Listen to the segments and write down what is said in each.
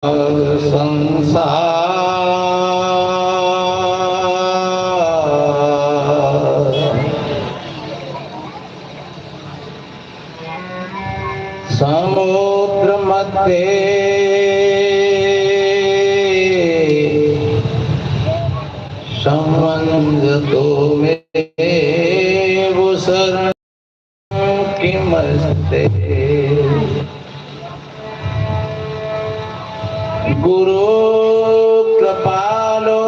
संसार समुद्र मध्य संबंध तो में वो शरण की मस्ते गुरु कृपालो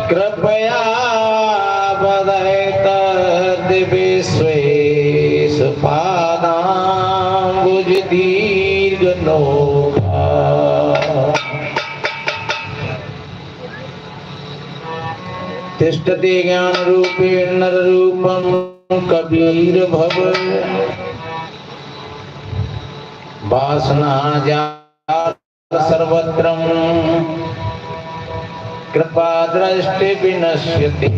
कृपया बदयत विश्वेश पादाम्बुज दीर्घ नौका तिष्ठते ज्ञान रूपेण नर रूपम कबीर भव वासना जात सर्वत्रम कृपा दृष्टि विनश्यते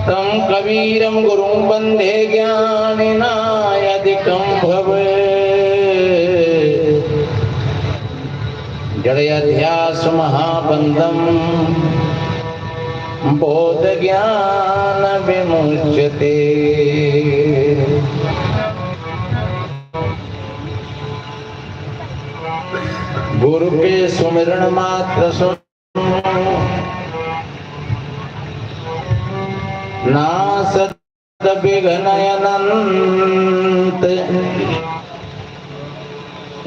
तम कबीरम गुरुं वंदे ज्ञानिनायधिकं भवे जड़याध्यास महाबंधम बोध ज्ञान विमुच्यते गुरु के सुमिरन मात्र सुन नासत विघ्न अनंत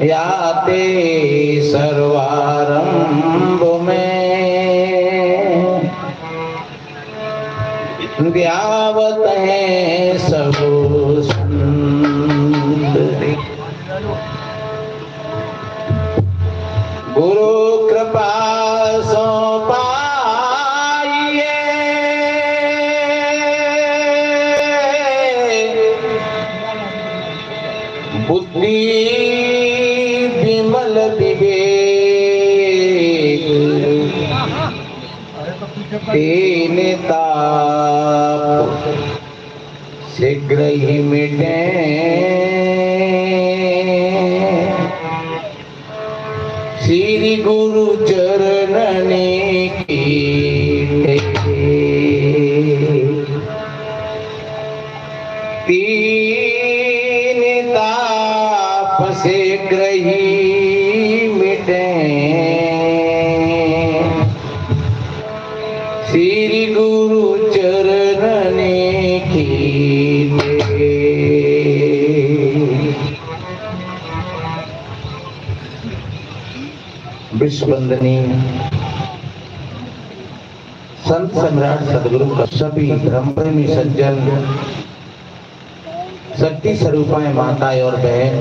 याते सर्वारंभ में ध्यावत है सब संत गुरु कृपा सो पाइए बुद्धि विमल विवेक तीन ताप शीघ्र ही मिटे श्री गुरु चरणने की तीन ताप शीघ्र ही मिटे श्री गुरु चरणने की विश्ववंदनीय संत सम्राट सदगुरु कश्यपी ब्रह्मप्रेमी सज्जन शक्ति स्वरूपाएं माताएं और बहन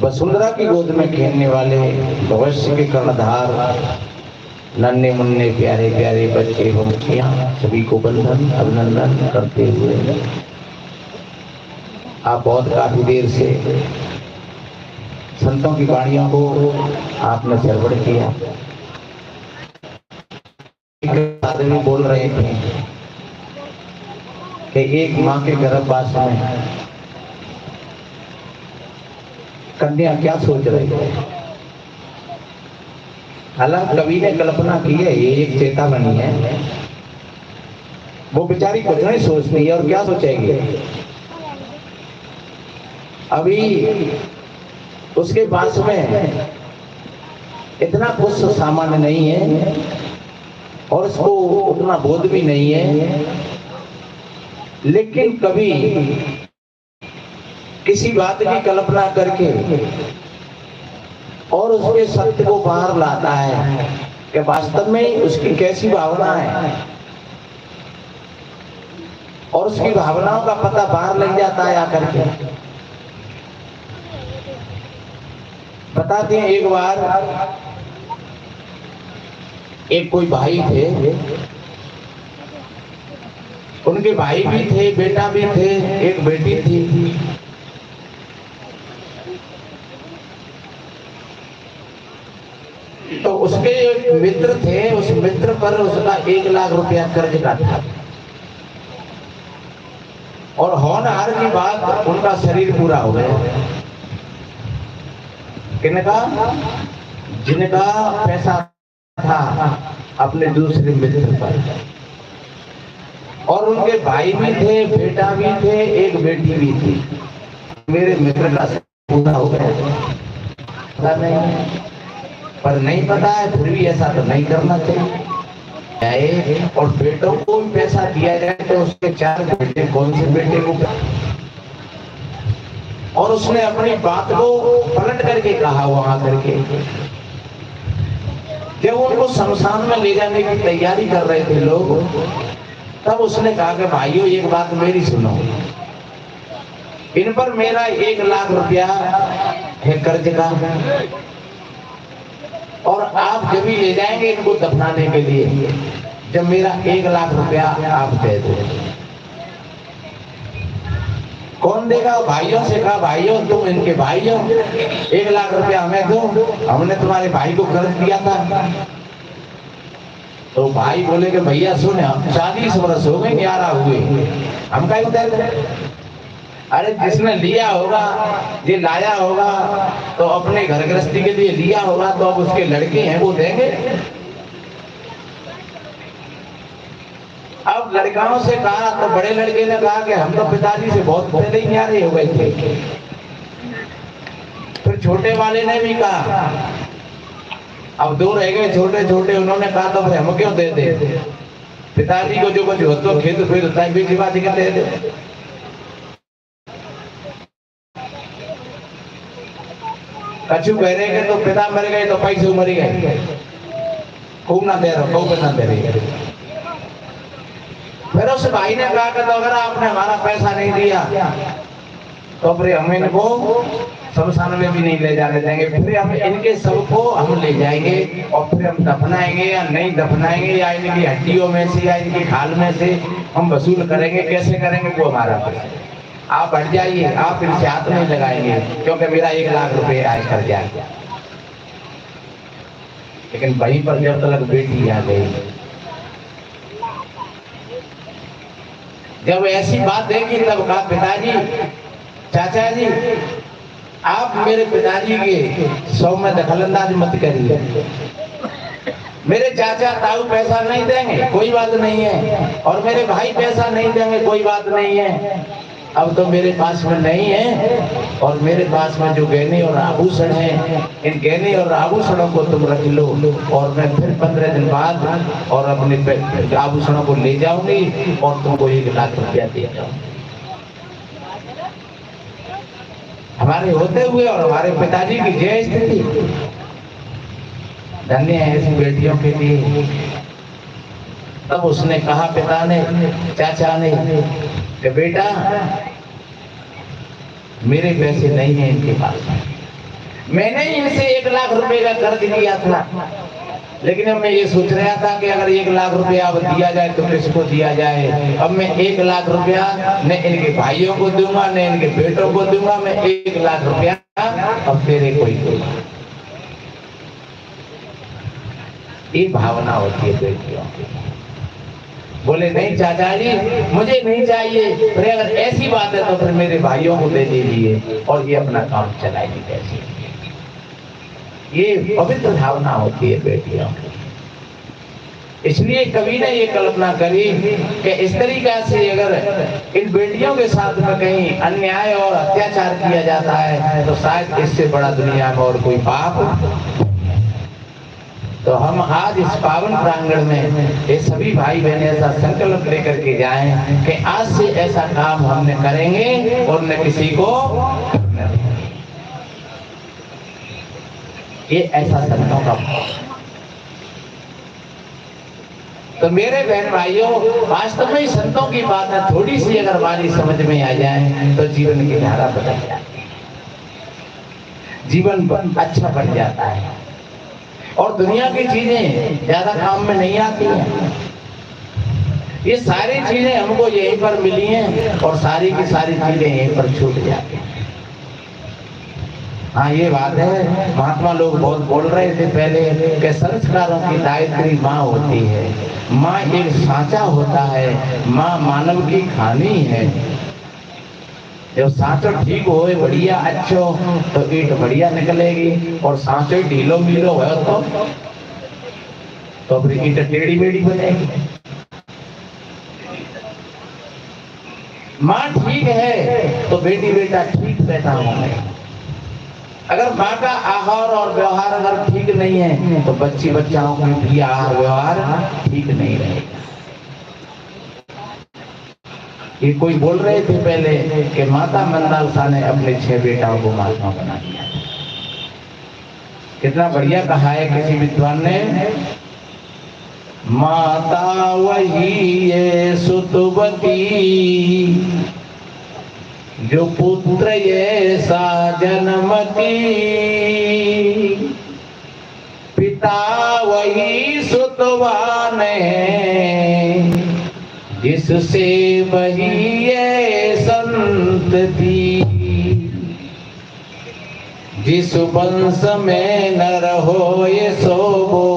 वसुंधरा की गोद में खेलने वाले भविष्य के कर्णधार नन्हे मुन्ने प्यारे प्यारे बच्चे एवं बच्चियां सभी को बंधन अभिनंदन करते हुए आप बहुत काफी देर से संतों की वाणियों को आपने सरवड़ किया। आदमी बोल रहे थे कि एक माँ के गर्भवास में कन्या क्या सोच रही है। हालांकि कवि ने कल्पना की है, ये एक चेतावनी है। वो बेचारी कुछ नहीं सोचती है और क्या सोचेगी। अभी उसके पास में इतना कुछ सामान्य नहीं है और उसको उतना बोध भी नहीं है, लेकिन कभी किसी बात की कल्पना करके और उसके सत्य को बाहर लाता है कि वास्तव में उसकी कैसी भावना है और उसकी भावनाओं का पता बाहर लग जाता है आकर के। बताते हैं एक बार एक कोई भाई थे, उनके भाई भी थे, बेटा भी थे, एक बेटी थी। तो उसके एक मित्र थे, उस मित्र पर उसका 1 लाख रुपया कर्ज का था और होनहार की बात, उनका शरीर पूरा हो गया। किनका? जिनका पैसा था अपने दूसरे मित्र पर, और उनके भाई भी थे, बेटा भी थे, एक बेटी भी थी। मेरे मित्र का पूरा हो गया, पता नहीं, पर नहीं पता है, फिर भी ऐसा तो नहीं करना चाहिए। और बेटों को भी पैसा दिया जाए तो उसके 4 बेटे, कौन से बेटे को? और उसने अपनी बात को पलट करके कहा वहां करके, जब उनको शमशान में ले जाने की तैयारी कर रहे थे लोग, तब उसने कहा कि भाइयों एक बात मेरी सुनो, इन पर मेरा 1 लाख रुपया है कर्ज का, और आप जब भी ले जाएंगे इनको दफनाने के लिए, जब मेरा 1 लाख रुपया आप दे दो। कौन देगा? भाइयों से कहा, भाइयों तुम इनके भाई हो, 1 लाख रुपया हमें दो, हमने तुम्हारे भाई को कर्ज दिया था। तो भाई बोले कि भैया सुन, 40 वर्ष हो गए, 11 हुए, हम क्या उतर दें? अरे जिसने लिया होगा, ये लाया होगा, तो अपने घर गृहस्थी के लिए लिया होगा, तो अब उसके लड़के हैं वो देंगे। अब लड़काओं से कहा तो बड़े लड़के ने कहा कि हम तो पिताजी से बहुत पहले ही न्यारे हो गए थे। फिर छोटे वाले ने भी कहा, अब 2 रह गए छोटे छोटे, उन्होंने कहा तो हम क्यों दे दे, पिताजी को जो कुछ हो तो खेत फिर होता है, बीच बाजी के दे दे। कछु कह रहे हैं तो पिता मर गए तो पैसे मर गए, खूब ना दे रहे, खूब ना दे रहे। फिर उस भाई ने कहा कि तो अगर आपने हमारा पैसा नहीं दिया तो फिर हम इनको शमशान में भी नहीं ले जाने देंगे, फिर हम इनके सबको हम ले जाएंगे और फिर हम दफनाएंगे या नहीं दफनाएंगे, या इनकी हड्डियों में से या इनकी खाल में से हम वसूल करेंगे। कैसे करेंगे वो हमारा पैसा, आप हट जाइए, आप इनसे हाथ नहीं लगाएंगे, क्योंकि मेरा 1 लाख रुपए आय कर जाएगा। लेकिन वहीं पर जब तक बेटी आ गई, जब ऐसी बात देखी तब कहा, पिताजी, चाचा जी, आप मेरे पिताजी के 100 में दखलंदाज मत करिए। मेरे चाचा ताऊ पैसा नहीं देंगे, कोई बात नहीं है, और मेरे भाई पैसा नहीं देंगे, कोई बात नहीं है। अब तो मेरे पास में नहीं है, और मेरे पास में जो गहने और आभूषण है, इन गहने और आभूषणों को तुम रख लो, और मैं फिर 15 दिन बाद और अपने आभूषणों को ले जाऊंगी और तुमको 1 लाख रुपया दे जाऊंगी। हमारे होते हुए और हमारे पिताजी की जय स्थिति, धन्य है ऐसी बेटियों के लिए। तब उसने कहा, पिता ने, चाचा ने, कि बेटा मेरे पैसे नहीं है इनके पास, मैंने इनसे 1 लाख रुपए का कर्ज लिया था, लेकिन अब मैं ये सोच रहा था कि अगर 1 लाख रुपया अब दिया जाए तो किसको दिया जाए। अब मैं 1 लाख रुपया न इनके भाइयों को दूंगा, न इनके बेटों को दूंगा, मैं 1 लाख रुपया अब तेरे को ही दूंगा। ये भावना होती है बेटियों की। बोले नहीं चाचा जी, मुझे नहीं चाहिए, पर अगर ऐसी बात है तो फिर मेरे भाइयों को दे दीजिए और ये अपना काम चलाएगी। कैसे? ये पवित्र भावना होती है बेटियों की। इसलिए कवि ने ये कल्पना करी कि इस तरीका से अगर इन बेटियों के साथ में कहीं अन्याय और अत्याचार किया जाता है तो शायद इससे बड़ा दुनिया में और कोई पाप। तो हम आज इस पावन प्रांगण में ये सभी भाई बहन ऐसा संकल्प लेकर के जाएं कि आज से ऐसा काम हमने करेंगे और न किसी को, ये ऐसा संतों का। तो मेरे बहन भाइयों, वास्तव में संतों की बात है, थोड़ी सी अगर हमारी समझ में आ जाए तो जीवन की धारा बदल जाती है, जीवन अच्छा बन जाता है और दुनिया की चीजें ज्यादा काम में नहीं आती हैं। ये सारी चीजें हमको यहीं पर मिली हैं और सारी की सारी चीजें यहीं पर छूट जाती हैं। हाँ ये बात है, महात्मा लोग बहुत बोल रहे थे पहले कि संस्कारों की दायित्री माँ होती है, माँ एक सांचा होता है, माँ मानव की खानी है। जब सांचो ठीक हो बढ़िया अच्छो तो ईट बढ़िया निकलेगी, और सांचो ढीलो मीलो हो तो फिर ईट टेढ़ी मेढ़ी बनेगी। माँ ठीक है तो बेटी बेटा ठीक पैदा होंगे। अगर माँ का आहार और व्यवहार अगर ठीक नहीं है तो बच्ची बच्चाओं का भी आहार व्यवहार ठीक नहीं रहेगा। ये कोई बोल रहे थे पहले कि माता मंदालसा ने अपने 6 बेटाओं को महात्मा बना दिया। कितना बढ़िया कहा है किसी विद्वान ने, माता वही है सुतवती, जो पुत्र ये सा जन्मती, पिता वही सुतवान है, जिससे वही ये संतति, जिस वंश में नर हो ये सोबो,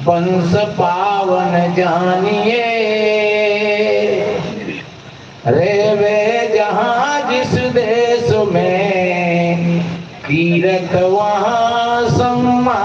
वंश पावन जानिए, रे वे जहाँ जिस देश में, तीरथ वहाँ सम्मानिए।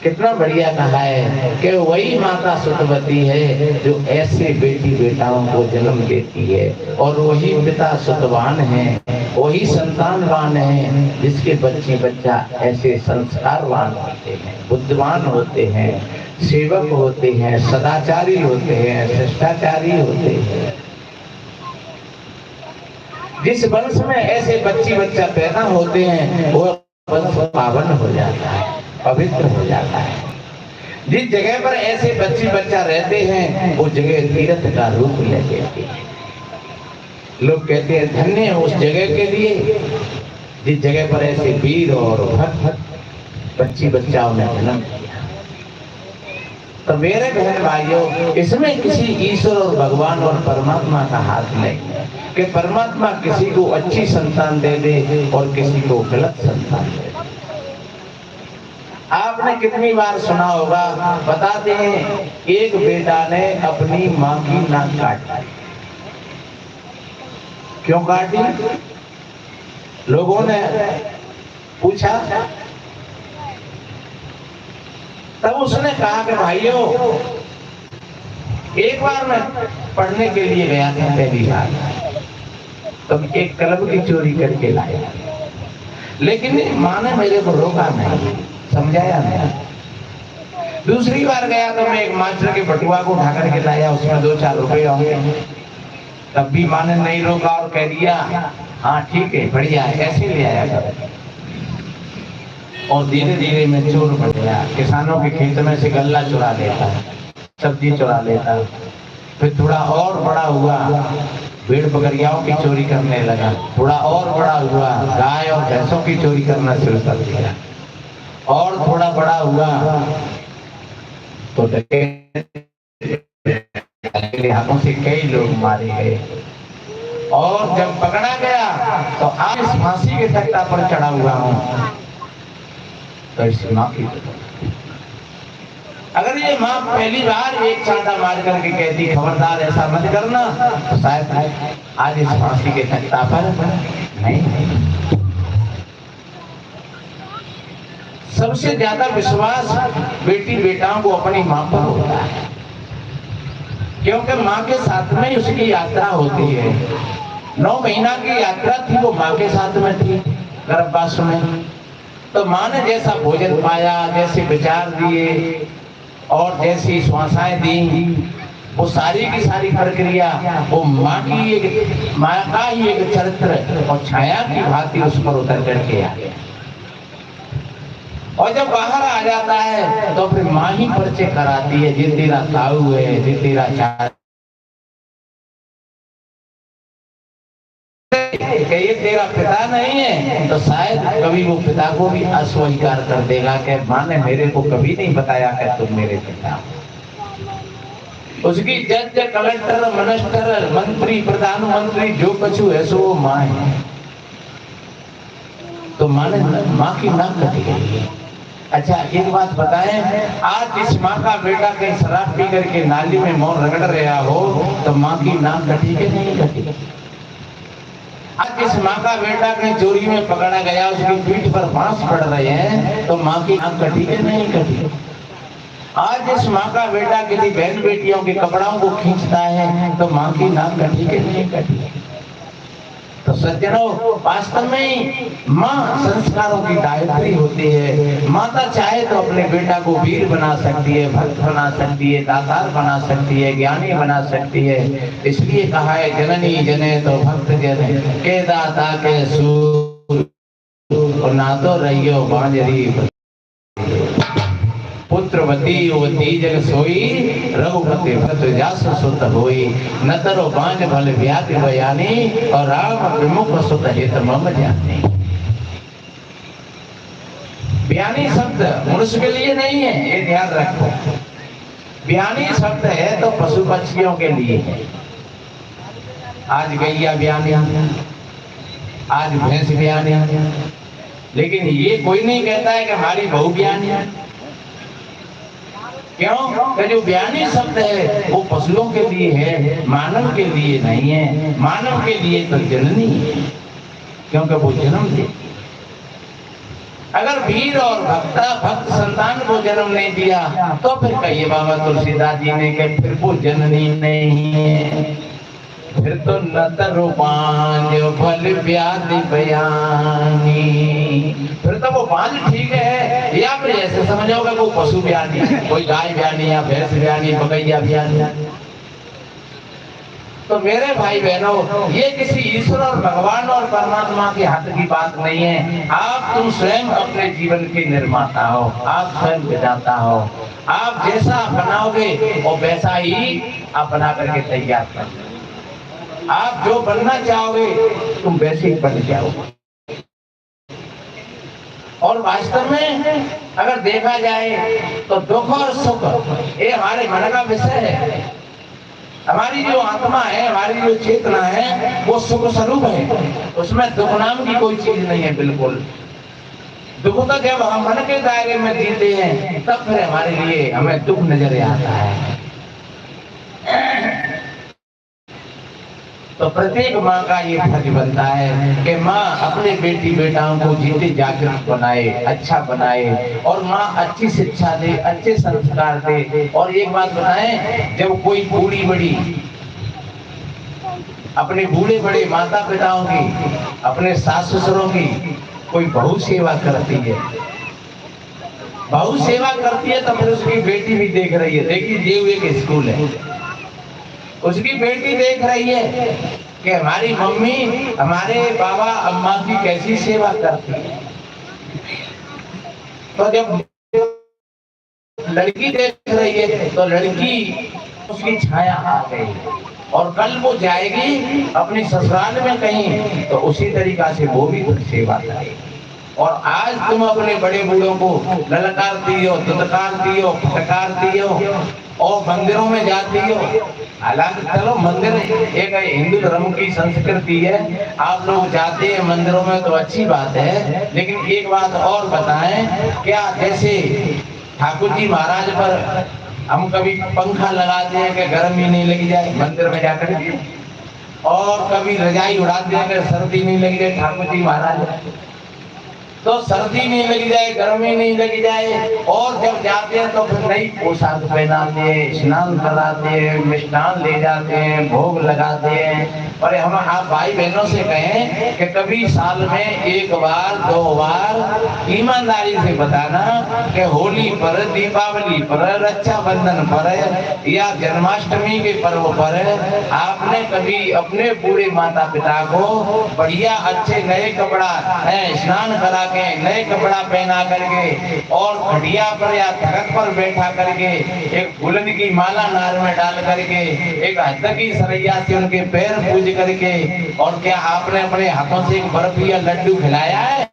कितना बढ़िया कहा है कि वही माता सुतवती है जो ऐसे बेटी बेटाओं को जन्म देती है, और वही पिता सुतवान है, वही संतानवान है जिसके बच्चे बच्चा ऐसे संस्कारवान होते हैं, बुद्धिमान होते हैं, सेवक होते हैं, सदाचारी होते हैं, शिष्टाचारी होते हैं। जिस वंश में ऐसे बच्ची बच्चा पैदा होते हैं वो वंश पावन हो जाता है, पवित्र हो जाता है। जिस जगह पर ऐसे बच्ची बच्चा रहते हैं वो जगह तीर्थ का रूप ले लेती है। लोग कहते हैं धन्य है उस जगह के लिए जिस जगह पर ऐसे वीर और भक्त बच्ची बच्चाओं ने जन्म दिया। तो मेरे बहन भाइयों, इसमें किसी ईश्वर और भगवान और परमात्मा का हाथ नहीं है कि परमात्मा किसी को अच्छी संतान दे दे और किसी को गलत संतान दे दे। आपने कितनी बार सुना होगा, बताते हैं एक बेटा ने अपनी माँ की नाक काटी। क्यों काटी? लोगों ने पूछा, तब उसने कहा कि भाइयों, एक बार मैं पढ़ने के लिए गया था पहली बार, तो एक कलम की चोरी करके लाया, लेकिन माँ ने मेरे को रोका नहीं, समझाया नहीं। दूसरी बार गया तो मैं एक मास्टर के बटुआ को उठा करके लाया, उसमें 2-4 रुपए होंगे, तब भी माँ ने नहीं रोका और कह दिया हाँ ठीक है बढ़िया है, ऐसे ले आया कर। और धीरे धीरे मैं चोर बन गया, किसानों के खेत में से गल्ला चुरा लेता, सब्जी चुरा लेता, फिर थोड़ा और बड़ा हुआ भेड़ बकरियाओं की चोरी करने लगा, थोड़ा और बड़ा हुआ गाय और भैंसों की चोरी करना शुरू कर दिया, और थोड़ा बड़ा हुआ तो हाथों से कई लोग मारे गए, और जब पकड़ा गया तो आज इस फांसी के तख्ता पर चढ़ा हुआ हूँ। तो इस माँ की अगर ये माँ पहली बार एक चांटा मार करके कहती खबरदार ऐसा मत करना, तो शायद आज इस फांसी के तख्ता पर नहीं। सबसे ज्यादा विश्वास बेटी बेटाओं को अपनी माँ पर होता है, क्योंकि माँ के साथ में उसकी यात्रा होती है। 9 महीना की यात्रा थी, वो माँ के साथ में थी गर्भवास में। तो माँ ने जैसा भोजन पाया, जैसे विचार दिए और जैसी श्वासाएं दी, वो सारी की सारी प्रक्रिया वो माँ की एक माँ का ही एक चरित्र और छाया की भांति उस पर उतर करके आ गया। और जब बाहर आ जाता है तो फिर माँ ही परिचय कराती है, जिन तेरा ताऊ है, जिन तेरा चाचा, ये तेरा पिता नहीं है, तो शायद कभी वो पिता को भी अस्वीकार कर देगा कि माँ ने मेरे को कभी नहीं बताया कि तुम मेरे पिता हो। उसकी जज, कलेक्टर, मिनिस्टर, मंत्री, प्रधानमंत्री जो कुछ है सो वो माँ है। तो माँ की नाक कटी गई, अच्छा एक बात बताएं, आज जिस माँ का बेटा कहीं शराब पी करके नाली में मौन रगड़ रहा हो तो माँ की नाक कटी के नहीं कटी? आज जिस माँ का बेटा कहीं चोरी में पकड़ा गया, उसकी पीठ पर बांस पड़ रहे हैं तो माँ की नाक कटी के नहीं कटी? आज जिस माँ का बेटा किसी बहन बेटियों के कपड़ों को खींचता है तो माँ की नाक कटी के नहीं कटी? तो सज्जनों, वास्तव में माँ संस्कारों की गायत्री होती है। माता चाहे तो अपने बेटा को वीर बना सकती है, भक्त बना सकती है, दातार बना सकती है, ज्ञानी बना सकती है। इसलिए कहा है जननी जने तो भक्त जने के दाता के सूर और ना तो रहियो बांझरी पुत्रवती वती जग सोई रघुपति भक्त जास सुत होई न तरो बांझ भल व्याधि बयानी और राम विमुख सुत हित मम जानी। बयानी शब्द मनुष्य के लिए नहीं है, ये ध्यान रखो। बयानी शब्द है तो पशु पक्षियों के लिए है। आज गैया बयानी, आज भैंस बयानी, लेकिन ये कोई नहीं कहता है कि हमारी बहू बयानी। क्यों? कि जो बयानी शब्द है वो पशुओं के लिए है, मानव के लिए नहीं है। मानव के लिए तो जननी है, क्योंकि वो जन्म दे। अगर वीर और भक्त संतान को जन्म नहीं दिया तो फिर कहिए बाबा तुलसीदास जी ने कि फिर वो जननी नहीं है, फिर तो न तरो बांझ भल व्याधि बयानी। फिर तो वो बांझ ठीक है, या फिर ऐसे समझोगे वो पशु बयानी, कोई गाय बयानी या भैंस बयानी, बकैया बयानी। तो मेरे भाई बहनों, ये किसी ईश्वर और भगवान और परमात्मा के हाथ की बात नहीं है। आप तुम स्वयं अपने जीवन के निर्माता हो, आप स्वयं विधाता हो। आप जैसा बनाओगे और वैसा ही आप बना करके तैयार कर। आप जो बनना चाहोगे तुम वैसे ही बन जाओगे। और वास्तव में अगर देखा जाए तो दुख और सुख ये हमारे मन का विषय है। हमारी जो आत्मा है, हमारी जो चेतना है वो सुख स्वरूप है, उसमें दुख नाम की कोई चीज नहीं है। बिल्कुल दुख तो जब हम मन के दायरे में जीते हैं तब फिर हमारे लिए हमें दुख नजर आता है। तो प्रत्येक माँ का ये फर्ज बनता है कि माँ अपने बेटी बेटाओं को जीते जागृत बनाए, अच्छा बनाए, और माँ अच्छी शिक्षा दे, अच्छे संस्कार दे। और एक बात बताएं, जब कोई बूढ़ी बड़ी अपने बूढ़े बड़े माता पिताओं की, अपने सास ससुरों की कोई बहु सेवा करती है, बहु सेवा करती है तो फिर उसकी बेटी भी देख रही है। देखिए देव एक स्कूल है, उसकी बेटी देख रही है कि हमारी मम्मी हमारे बाबा अम्मा की कैसी सेवा करती है। तो जब लड़की देख रही है तो लड़की उसकी छाया आ गई, और कल वो जाएगी अपनी ससुराल में कहीं तो उसी तरीका से वो भी सेवा करेगी। और आज तुम अपने बड़े बूढ़ों को ललकारती हो, दुदकारती हो, फटकारती हो और मंदिरों में जाती हो। हालांकि चलो मंदिर एक हिंदू धर्म की संस्कृति है, आप लोग जाते हैं मंदिरों में तो अच्छी बात है। लेकिन एक बात और बताएं, क्या जैसे ठाकुर जी महाराज पर हम कभी पंखा लगाते हैं कि गर्मी नहीं लगी जाए मंदिर में जाकर, और कभी रजाई उड़ाते हैं कि सर्दी नहीं लगी जाए ठाकुर जी महाराज, तो सर्दी नहीं लगी जाए, गर्मी नहीं लगी जाए। और जब जाते हैं तो फिर नई पोशाक पहनाते हैं, स्नान कराते हैं, मिष्ठान ले जाते हैं, भोग लगाते हैं। और हम आप भाई बहनों से कहें कि कभी साल में एक बार दो बार ईमानदारी से बताना कि होली पर, दीपावली पर, रक्षाबंधन पर या जन्माष्टमी के पर्व पर आपने कभी अपने बूढ़े माता पिता को बढ़िया अच्छे नए कपड़ा स्नान करा के, नए कपड़ा पहना करके और खटिया पर या तख्त पर बैठा करके एक फूलन की माला नार में डाल करके एक हद की सरैया से उनके पैर पूज करके, और क्या आपने अपने हाथों से एक बर्फी या लड्डू खिलाया है?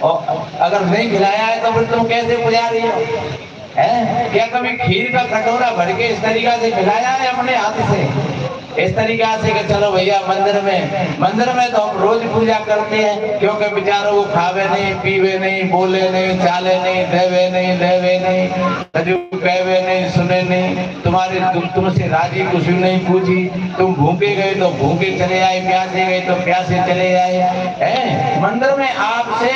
और अगर नहीं खिलाया है तो फिर तुम कैसे पुजारी हो? क्या कभी खीर का कटोरा भर के इस तरीका से खिलाया है अपने हाथ से? इस तरीका से कि चलो भैया मंदिर में तो हम रोज पूजा करते हैं, क्योंकि बेचारों को खावे नहीं, पीवे नहीं, बोले नहीं, चाले नहीं, देवे नहीं, कजू कहवे नहीं, सुने नहीं, तुम्हारे तुमसे राजी कुछ नहीं पूछी, तुम भूखे गए तो भूखे चले आए, प्यासे गए तो प्यासे चले आए। मंदिर में आपसे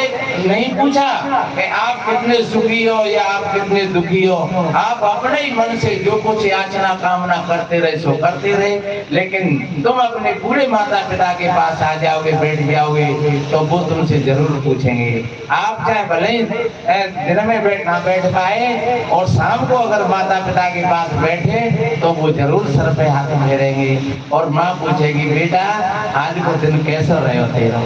नहीं पूछा कि आप कितने सुखी हो या आप कितने दुखी हो, आप अपने ही मन से जो कुछ याचना कामना करते रहे सो करते रहे। लेकिन तुम अपने पूरे माता पिता के पास आ जाओगे, बैठ जाओगे, तो वो तुमसे जरूर पूछेंगे। आप चाहे भले ही दिन में बैठ पाए और शाम को अगर माता पिता के पास बैठे तो वो जरूर सर पे हाथ फेरेंगे और माँ पूछेगी, बेटा आज को दिन कैसे रहे हो तेरा,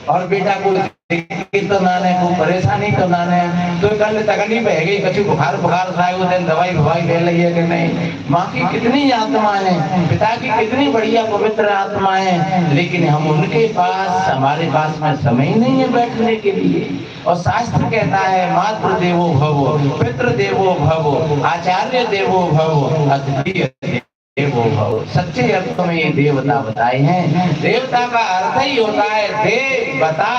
और बेटा को तो नाने को परेशानी तो नाने तो कल तकलीफ है गई, कछु बुखार खाए वो दिन दवाई ले ली है कि नहीं। माँ की कितनी आत्मा है, पिता की कितनी बढ़िया पवित्र आत्मा है, लेकिन हम उनके पास, हमारे पास में समय नहीं है बैठने के लिए। और शास्त्र कहता है मातृ देवो भव, पितृ देवो भव, आचार्य देवो भव, अतिथि देवो भव। सच्चे अर्थ में ये देवता बताए हैं। देवता का अर्थ ही होता है देवता,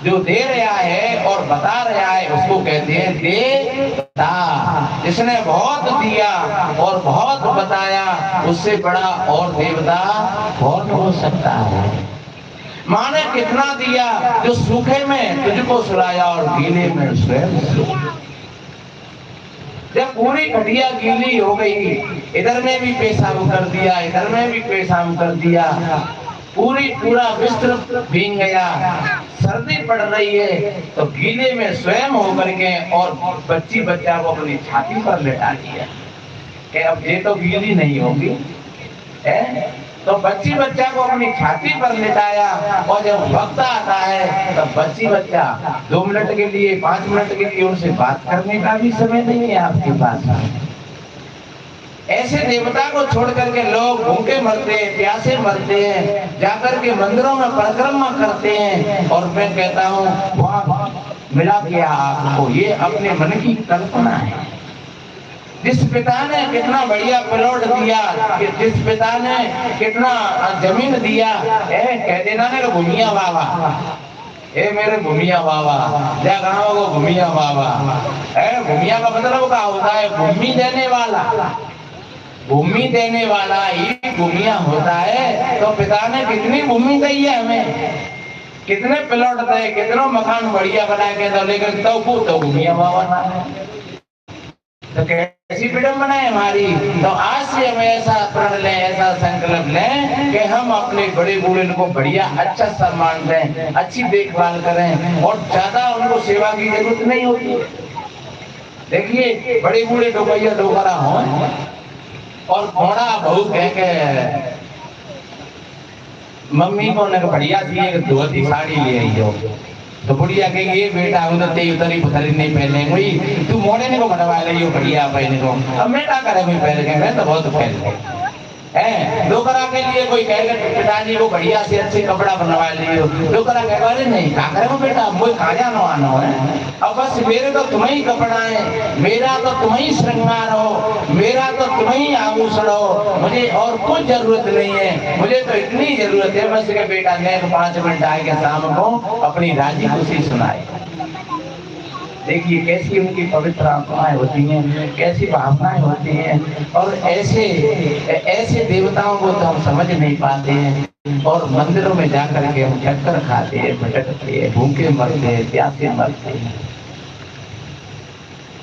जो दे रहा है और बता रहा है उसको कहते हैं देवता। जिसने बहुत दिया और बहुत बताया, उससे बड़ा और देवता कौन हो सकता है। माँ ने कितना दिया, जो सूखे में तुझको सुलाया और गीले में स्वयं। जब पूरी खटिया गीली हो गई, इधर में भी पेशाब कर दिया, इधर में भी पेशाब कर दिया, पूरा बिस्तर भीग गया, सर्दी पड़ रही है, तो गीले में स्वयं होकर के और बच्ची बच्चा को अपनी छाती पर लेटा दिया कि अब ये तो गीली नहीं होगी, तो बच्ची बच्चा को अपनी छाती पर लेटाया। और जब वक्त आता है तो बच्ची बच्चा 2 मिनट के लिए, 5 मिनट के लिए उनसे बात करने का भी समय नहीं है आपके पास। ऐसे देवता को छोड़ करके लोग भूखे मरते हैं, प्यासे मरते हैं, जाकर के मंदिरों में परिक्रमा करते हैं। और मैं कहता हूँ वहाँ मिला क्या आपको, ये अपने मन की कल्पना है। जिस पिता ने कितना बढ़िया प्लॉट दिया, जिस पिता ने कितना जमीन दिया, कह देना ना भूमिया बाबा, मेरे भूमिया बाबा, जा गाँव को भूमिया बाबा। भूमिया का मतलब क्या होता है, भूमि देने वाला। भूमि देने वाला ही भूमिया होता है। तो पिता ने कितनी भूमि दी है हमें, कितने प्लॉट दे, कितना मकान बढ़िया बना के दो, लेकिन तो भूमिया बाबा ना है। तो कैसी विडंबना है हमारी। तो आज से हम ऐसा प्रण लें, ऐसा संकल्प लें कि हम अपने बड़े बूढ़े को बढ़िया अच्छा सम्मान दें, अच्छी देखभाल करें, और ज्यादा उनको सेवा की जरूरत नहीं होती। देखिए बड़े बूढ़े डोबैया डोकरा हो और घोड़ा बहू कह के मम्मी को न बढ़िया सी एक धोती साड़ी ले आई हो, तो बुढ़िया कहेगी ये बेटा हूँ तो तेरी उतरी पुतरी नहीं पहने हुई, तू मोड़े ने को बनवा रही हो बढ़िया पहने को। अब मैं क्या करे, मैं पहन के, मैं तो बहुत पहन गई है। डोकरा के लिए कोई कहेगा पिताजी को बढ़िया से अच्छे कपड़ा बनवा लियो, डोकरा कहेगा अरे नहीं क्या करे बेटा, मुझे कहाँ जाना आना है, अब बस मेरे तो तुम्हें ही कपड़ा है, मेरा तो तुम्हें ही श्रृंगार हो, मेरा तो तुम्हें ही आभूषण हो, मुझे और कुछ जरूरत नहीं है, मुझे तो इतनी जरूरत है बस के बेटा ने 5 मिनट आएगा शाम को अपनी राजी खुशी सुनाए। देखिए कैसी उनकी पवित्र आत्माएं होती हैं, कैसी भावनाएं होती हैं। और ऐसे देवताओं को तो हम समझ नहीं पाते हैं, और मंदिरों में जाकर के हम चक्कर खाते हैं, भटकते हैं, भूखे मरते हैं, प्यासे मरते हैं।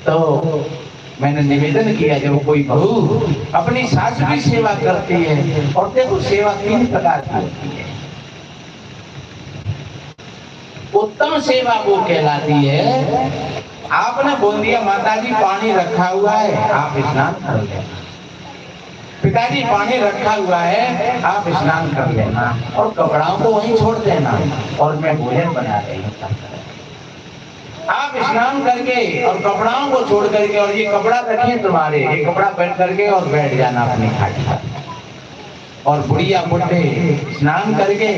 तो मैंने निवेदन किया जब कोई बहू अपनी सास की सेवा करती है, और देखो सेवा 3 प्रकार की होती है। उत्तम सेवा वो कहलाती है, आपने बोल दिया माताजी पानी रखा हुआ है आप स्नान कर लेना, पिताजी पानी रखा हुआ है आप स्नान कर लेना, और कपड़ों को वहीं छोड़ देना, और मैं भोजन बना रही हूँ। आप स्नान करके और कपड़ों को छोड़ करके, और ये कपड़ा रखिए तुम्हारे, ये कपड़ा पहन करके और बैठ जाना अपनी खाट पर। और बुढ़िया बुढ़े स्नान करके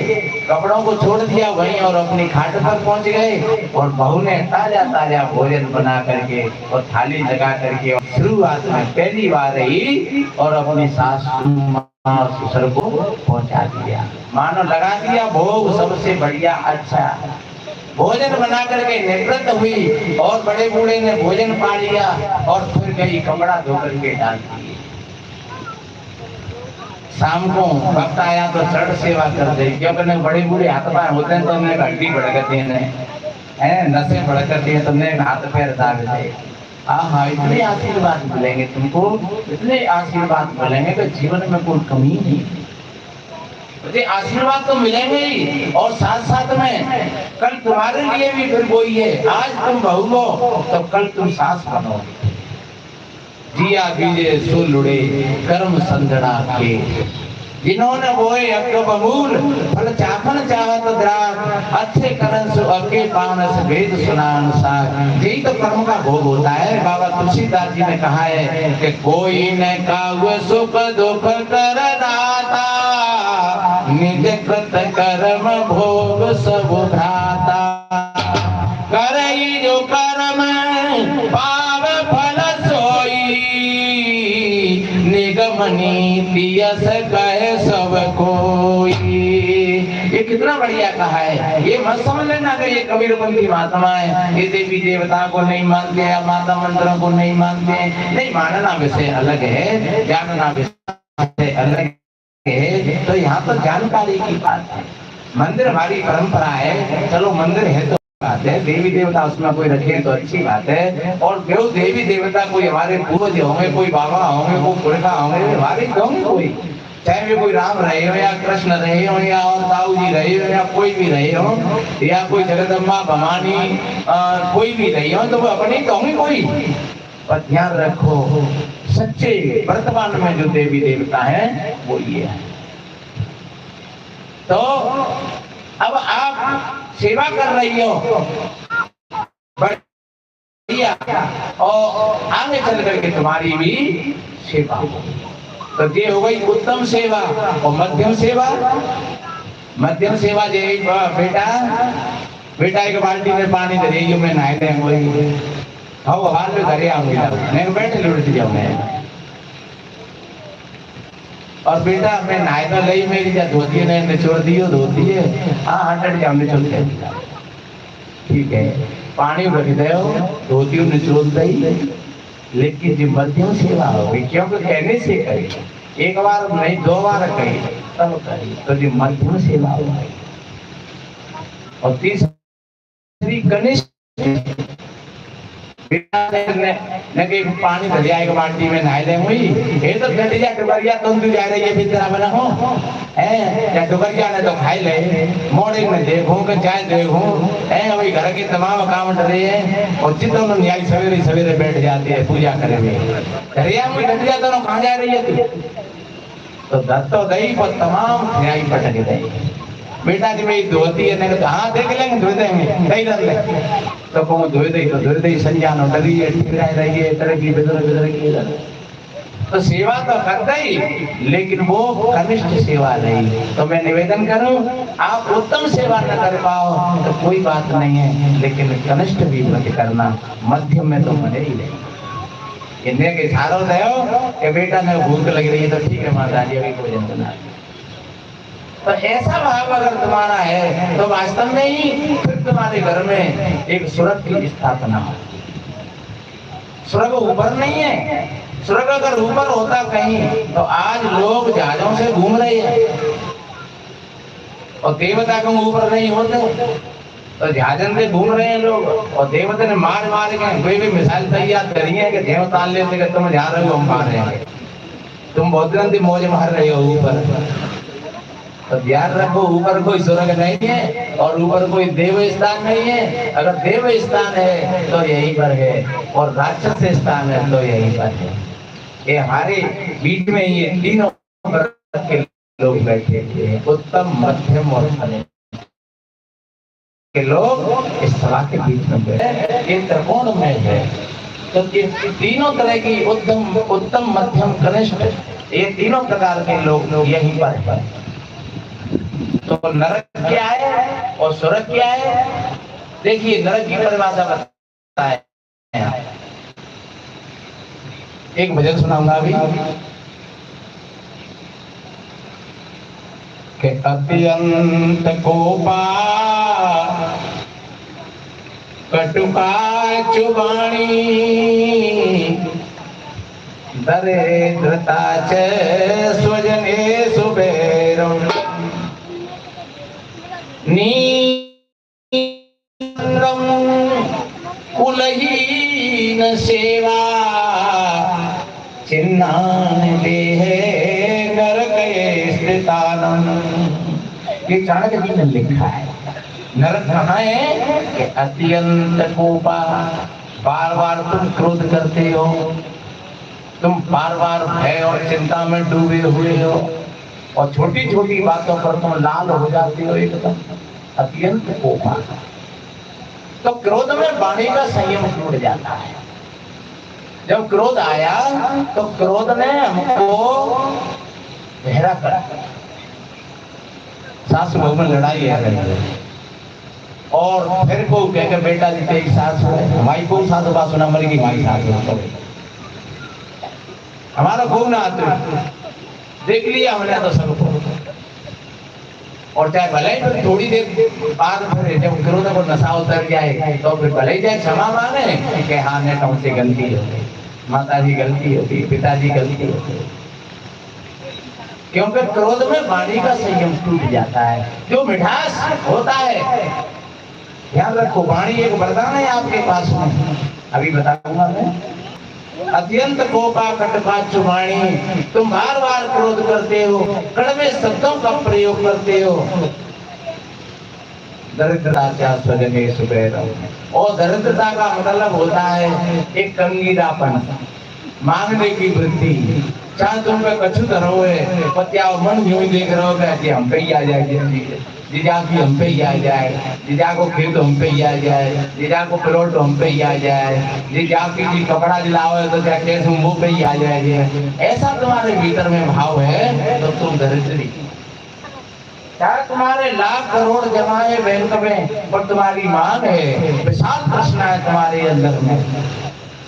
कपड़ों को छोड़ दिया वहीं और अपनी खाट पर पहुंच गए और बहू ने ताजा ताजा भोजन बना करके और थाली लगा करके शुरुआत में पहली बार ही और अपनी सास ससुर को पहुंचा दिया, मानो लगा दिया भोग सबसे बढ़िया अच्छा। भोजन बना करके निवृत्त हुई और बड़े बूढ़े ने भोजन पा लिया और फिर गई कपड़ा धो करके डाल दिए। शाम को वक्त आया तो चढ़ सेवा कर दे, क्योंकि बड़े बूढ़े हाथ पाए होते हैं तो उन्हें हड्डी भड़कती है, नसें भड़कती है, तुमने हाथ पैर दाग दे। हाँ, इतने आशीर्वाद मिलेंगे तुमको, इतने आशीर्वाद मिलेंगे कि जीवन में कोई कमी नहीं। मुझे आशीर्वाद तो मिलेंगे ही और साथ साथ में कल तुम्हारे लिए भी फिर वही है, आज तुम बहू हो तो कल तुम सास बनोगे। जिया बीजे सुलुड़े कर्म संधना के, जिन्होंने बोए अक्कब मूल फल चाखन चाहत द्राग, अच्छे करन सु अके पानस वेद सुनान साग। यही तो कर्म का भोग होता है। बाबा तुलसीदास जी ने कहा है कि कोई न काव सुख दुख कर दाता, निज कृत कर्म भोग सब भ्राता। करई जो कर्म पाव फल सोई, निगम नीति यस कहे सब कोई। ये कितना बढ़िया कहा है। ये मत समझ लेना कि ये कबीरपंथी महात्मा है, ये देवी देवता को नहीं मानते या माता मंदिरों को नहीं मानते। नहीं, मानना विषय अलग है, जानना विषय अलग है। तो यहाँ तो जानकारी की बात है। मंदिर हमारी परंपरा है, चलो मंदिर है तो बात है, देवी देवता उसमें कोई रखे तो अच्छी बात है। और जो देवी देवता कोई हमारे पूर्वज होंगे, कोई बाबा होंगे, कोई पुरखा होंगे, हमारे होंगे कोई, चाहे वे कोई राम रहे हो या कृष्ण रहे हो या और दाऊ जी रहे हो या कोई भी रहे हो या कोई जगदम्बा भवानी कोई भी रही हो, तो वो अपनी तो होंगे कोई। पर ध्यान रखो, सच्चे वर्तमान में जो देवी देवता है वो ये है। तो अब आप सेवा कर रही हो बढ़िया, और आगे चल करके तुम्हारी भी सेवा हो। तो ये हो गई उत्तम सेवा। और मध्यम सेवा, मध्यम सेवा जे बेटा बेटा एक बाल्टी में पानी दे रही, मैं नहाए दे वही हाँ हाल में घरे आऊंगा, मैं बैठे लुट जाऊँ मैं। और बेटा मैं नहाए तो लई, मेरी जा धोती ने निचोड़ दियो, धोती है हाँ हट जाओ निचोड़ दे, ठीक है पानी रख दो, धोती निचोड़ दई। लेकिन जो मध्यम सेवा होगी, क्योंकि कहने से करी, एक बार नहीं दो बार कही तब करी, तो जो मध्यम सेवा होगी। और तीसरी कनिष्ठ ने पानी भर जाएगा बाल्टी में नहाए देंगे, ये तो घटिया डुबरिया तुम तू जा रही है भीतर बना हो या डुबरिया ने तो खाई ले, मोड़े में देखूं कि चाय देखूं वही घर के तमाम काम डरे हैं। और जितों न्याय सवेरे सवेरे बैठ जाती है पूजा करे हुए, घरिया में घटिया दोनों कहाँ जा रही है तो दत्तो दही पर तमाम न्याय पटक दे। बेटा जी मेरी धोती है, नहीं तो हाँ देख लेंगे धो देंगे, नहीं डर ले तो कहूँ धो दे तो धो दे, संजानो डरी है ठिकराई रही है, तरह की बिदर की तो सेवा तो करता ही, लेकिन वो कनिष्ठ सेवा नहीं। तो मैं निवेदन करूं, आप उत्तम सेवा न कर पाओ तो कोई बात नहीं है, लेकिन कनिष्ठ भी मत करना, मध्यम में तो मजे ही नहीं। इन्हें के इशारों दो कि बेटा ने भूख लग रही है तो ठीक है माता जी अभी भोजन बना। तो ऐसा भाव अगर तुम्हारा है तो वास्तव में ही फिर तुम्हारे घर में एक स्वर्ग की स्थापना हो। स्वर्ग ऊपर नहीं है, स्वर्ग अगर ऊपर होता कहीं तो आज लोग जहाजों से घूम रहे हैं और देवता कहीं ऊपर नहीं होते तो जहाजन से घूम रहे हैं लोग। और देवता ने मार मार के कोई भी मिसाइल तैयार करी है कि देवता लेते कि तुम जा रहे हो हम मार रहे हैं, तुम बहुत दिन मौज मार रहे हो ऊपर। तो ध्यान रखो, ऊपर कोई स्वर्ग नहीं है और ऊपर कोई देव स्थान नहीं है। अगर देव स्थान है तो यहीं पर है और राक्षस स्थान है तो यहीं पर है। ये हमारे बीच में ये तीनों के लोग बैठे थे, उत्तम मध्यम और फल के लोग इस सभा के बीच में बैठे, ये त्रिकोण में है। तो ये तीनों तरह की उत्तम मध्यम कनिष्ठ ये तीनों प्रकार के लोग यहीं पर है। तो नरक क्या है और स्वर्ग क्या है? देखिए नरक की परिभाषा बताए, एक भजन सुनाऊंगा अभी कि अत्यंत कोपा कटुका चुबाणी दरिद्रता च स्वजने सुबेरम नीरम कुलहीन सेवा चिन्नान देह नरके स्थितानम। ये चाणक्य जी ने लिखा है। नरक कहाँ है कि अत्यंत कोपा, बार बार तुम क्रोध करते हो, तुम बार बार भय और चिंता में डूबे हुए हो और छोटी छोटी बातों पर तुम लाल हो जाते हो एकदम, अत्यंत कोपा। तो क्रोध में वाणी का संयम टूट जाता है। जब क्रोध आया तो क्रोध ने हमको बहरा कर, सास बहू में लड़ाई है और फिर को कह के बेटा जी तेरी सास है, माई को सास बात सुना मर गई, माई सास हमारा खूब ना आते देख लिया हमने तो सबको। और चाहे भले ही थोड़ी देर बाद फिर जब क्रोध को नशा उतर जाए तो फिर भले ही जाए क्षमा मांगे कि हाँ ने तुमसे गलती हो गई, माता जी गलती होती, पिताजी गलती होती, क्योंकि क्रोध में वाणी का संयम टूट जाता है। जो मिठास होता है, ध्यान रखो, वाणी एक वरदान है आपके पास में, अभी बताऊंगा मैं। अत्यंत कोपा कटका चुबाणी, तुम बार बार क्रोध करते हो, कड़वे शब्दों का प्रयोग करते हो। दरिद्रता क्या स्वजने सुबेरम, और दरिद्रता का मतलब होता है एक कंगीरापन, मांगने की वृत्ति। चाहे तुम पे कछु धरो है पत्या मन यूं ही देख रहे हो कि हम पे ही आ जाए, जीजा की हम पे ही आ जाए, जीजा को खेत हम पे ही आ जाए, जीजा को प्लॉट हम पे ही आ जाए, जीजा की जी कपड़ा दिलाओ तो क्या कैसे वो पे ही आ जाए। ऐसा तुम्हारे भीतर में भाव है तो तुम दरिद्री। चाहे तुम्हारे लाख करोड़ जमा है बैंक में पर तुम्हारी मांग है, विशाल प्रश्न है तुम्हारे अंदर में।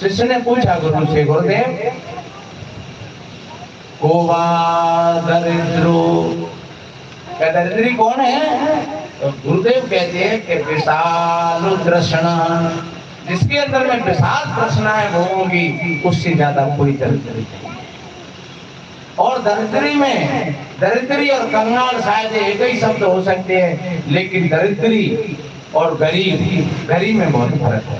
शिष्य ने पूछा गुरु से, गुरुदेव कोवा दरिद्रो, क्या दरिद्री कौन है? तो गुरुदेव कहते हैं कि विशाल तृष्णा, जिसके अंदर में विशाल तृष्णाएं होंगी उससे ज्यादा कोई दरिद्री नहीं। और दरिद्री में दरिद्री और कंगाल शायद एक ही शब्द हो सकते हैं, लेकिन दरिद्री और गरीब में बहुत फर्क है।